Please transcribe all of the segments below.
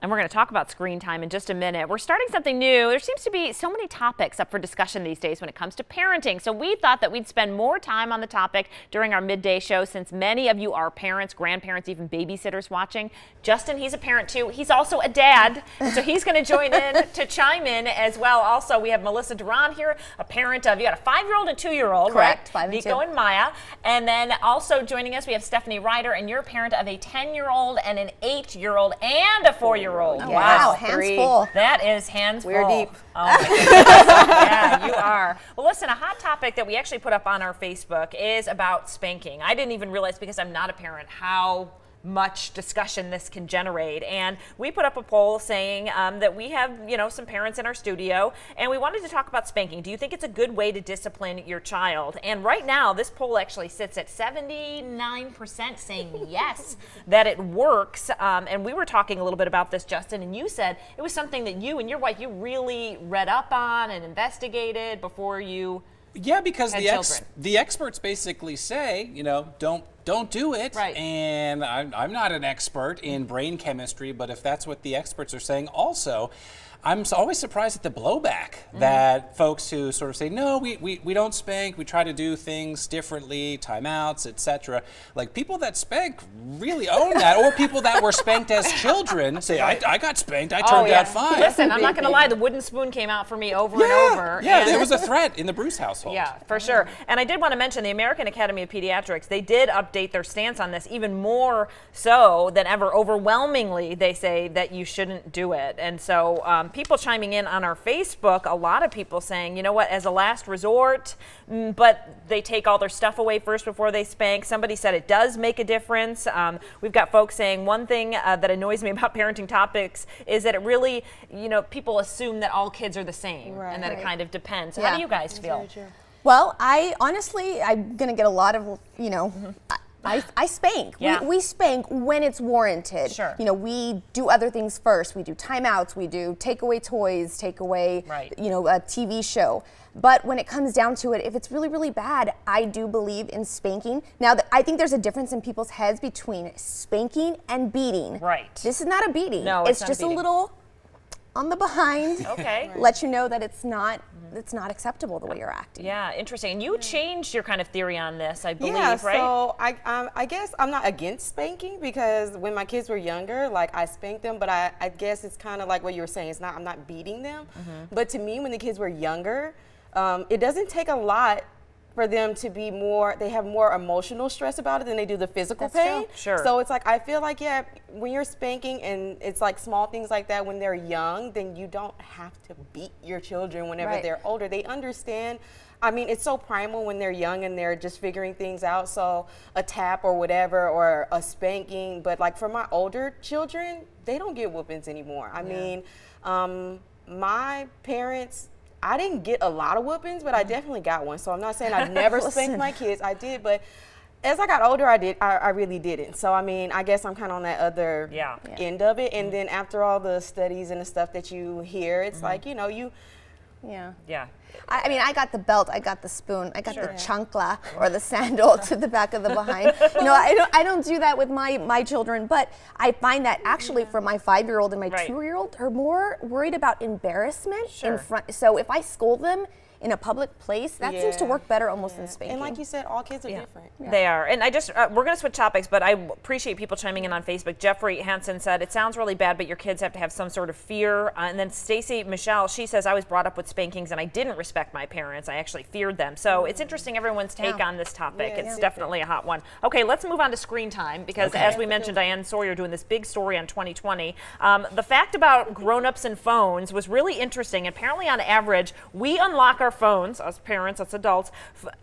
And we're going to talk about screen time in just a minute. We're starting something new. There seems to be so many topics up for discussion these days when it comes to parenting. So we thought that we'd spend more time on the topic during our midday show, since many of you are parents, grandparents, even babysitters watching. Justin, he's a parent too. He's also a dad, so he's going to join in to chime in as well. Also, we have Melissa Duran here, a parent of, you got a 5-year-old and 2-year-old, correct? Right? 5 and 2. Nico and Maya. And then also joining us, we have Stephanie Ryder, and you're a parent of a 10-year-old and an 8-year-old and a 4-year-old. Oh, wow, hands full. That is hands full. We're deep. Oh my goodness. Yeah, you are. Well, listen, a hot topic that we actually put up on our Facebook is about spanking. I didn't even realize, because I'm not a parent, how much discussion this can generate. And we put up a poll saying that we have, some parents in our studio, and we wanted to talk about spanking. Do you think it's a good way to discipline your child? And right now, this poll actually sits at 79% saying yes, that it works. And we were talking a little bit about this, Justin, and you said it was something that you and your wife, you really read up on and investigated before you. Yeah, because had the experts basically say, don't do it. Right. And I'm not an expert in brain chemistry, but if that's what the experts are saying, also, I'm always surprised at the blowback that folks who sort of say, no, we don't spank, we try to do things differently, timeouts, etc. Like, people that spank really own that, or people that were spanked as children say, I got spanked, I turned out fine. Listen, I'm not going to lie, the wooden spoon came out for me over and over. Yeah, and there was a threat in the Bruce household. Yeah, for sure. And I did want to mention the American Academy of Pediatrics, they did update their stance on this, even more so than ever. Overwhelmingly, they say that you shouldn't do it. And so people chiming in on our Facebook, a lot of people saying, you know what, as a last resort, but they take all their stuff away first before they spank. Somebody said it does make a difference. We've got folks saying one thing that annoys me about parenting topics is that it really, people assume that all kids are the same, and that it kind of depends. How do you guys feel? Well, I'm going to get a lot of, I spank. Yeah. We spank when it's warranted. Sure. We do other things first. We do timeouts. We do take away toys, take away, Right. A TV show. But when it comes down to it, if it's really, really bad, I do believe in spanking. Now, I think there's a difference in people's heads between spanking and beating. Right. This is not a beating. No, it's not just a beating. little on the behind. Okay. Let you know that it's not acceptable the way you're acting. Yeah, interesting. And you changed your kind of theory on this, I believe, Yeah, right? so I guess I'm not against spanking, because when my kids were younger, like, I spanked them, but I guess it's kind of like what you were saying. I'm not beating them. But to me, when the kids were younger, it doesn't take a lot for them to be they have more emotional stress about it than they do the physical pain. true. Sure. So it's like, I feel like, when you're spanking and it's like small things like that when they're young, then you don't have to beat your children whenever Right. they're older. They understand. I mean, it's so primal when they're young and they're just figuring things out. So a tap or whatever, or a spanking. But like, for my older children, they don't get whoopings anymore. I mean, my parents, I didn't get a lot of whoopings, but I definitely got one. So I'm not saying I've never spanked my kids. I did, but as I got older, I really didn't. So I mean, I guess I'm kind of on that other end of it. And then after all the studies and the stuff that you hear, it's like, Yeah. I got the belt, I got the spoon, I got the chancla or the sandal to the back of the behind. I don't do that with my children, but I find that actually for my 5-year-old and my 2-year-old are more worried about embarrassment in front. So if I scold them in a public place, that seems to work better almost than spanking. And like you said, all kids are different. They are. And I just, we're going to switch topics, but I appreciate people chiming in on Facebook. Jeffrey Hansen said, it sounds really bad, but your kids have to have some sort of fear. And then Stacy Michelle, she says, I was brought up with spankings and I didn't respect my parents. I actually feared them. So it's interesting everyone's take on this topic. It's definitely a hot one. Okay, let's move on to screen time, because as we mentioned, Diane Sawyer doing this big story on 2020. The fact about grown-ups and phones was really interesting. Apparently, on average, we unlock our phones, us parents, us adults,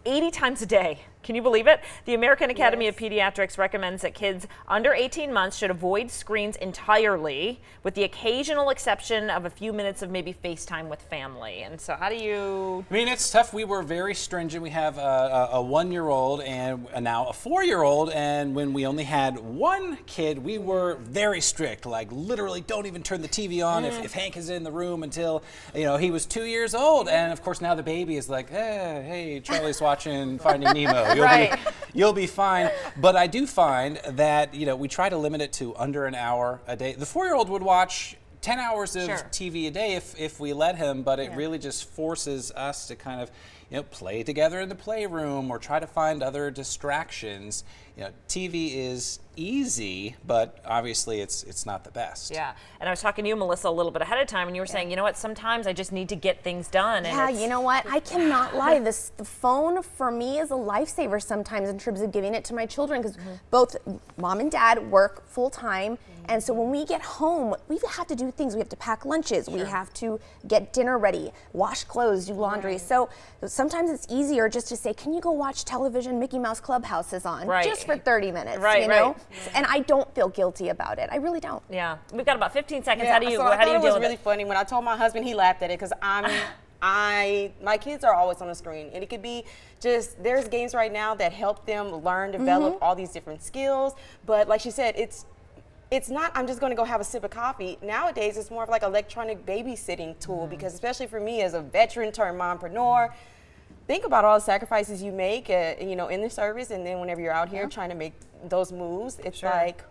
80 times a day. Can you believe it? The American Academy of Pediatrics recommends that kids under 18 months should avoid screens entirely, with the occasional exception of a few minutes of maybe FaceTime with family. And so how do you... I mean, it's tough. We were very stringent. We have a 1-year-old and now a 4-year-old. And when we only had one kid, we were very strict. Like, literally, don't even turn the TV on if Hank is in the room until, he was 2 years old. And of course, now the baby is like, hey, Charlie's watching Finding Nemo. so you'll be fine. But I do find that, you know, we try to limit it to under an hour a day. The 4-year-old would watch 10 hours of TV a day if we let him, but it really just forces us to kind of, you know, play together in the playroom or try to find other distractions. You know, TV is easy, but obviously it's not the best. Yeah, and I was talking to you, Melissa, a little bit ahead of time, and you were saying, you know what, sometimes I just need to get things done. And yeah, you know what, I cannot lie. The phone for me is a lifesaver sometimes in terms of giving it to my children, because both mom and dad work full time, and so when we get home, we have to do things. We have to pack lunches, we have to get dinner ready, wash clothes, do laundry. So sometimes it's easier just to say, can you go watch television? Mickey Mouse Clubhouse is on, just for 30 minutes, you know? And I don't feel guilty about it. I really don't. Yeah, we've got about 15 seconds. Yeah, How do you so deal with it? it was really funny when I told my husband. He laughed at it because my kids are always on the screen, and it could be just, there's games right now that help them learn, develop all these different skills. But like she said, it's not, I'm just going to go have a sip of coffee. Nowadays, it's more of like electronic babysitting tool, because especially for me as a veteran turned mompreneur, think about all the sacrifices you make, you know, in the service, and then whenever you're out here trying to make those moves, it's like,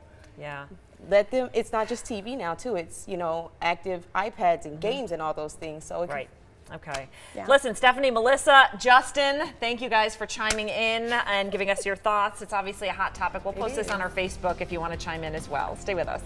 let them, it's not just TV now too, it's, you know, active iPads and games and all those things. So it Okay. Listen, Stephanie, Melissa, Justin, thank you guys for chiming in and giving us your thoughts. It's obviously a hot topic. We'll post this on our Facebook if you want to chime in as well. Stay with us.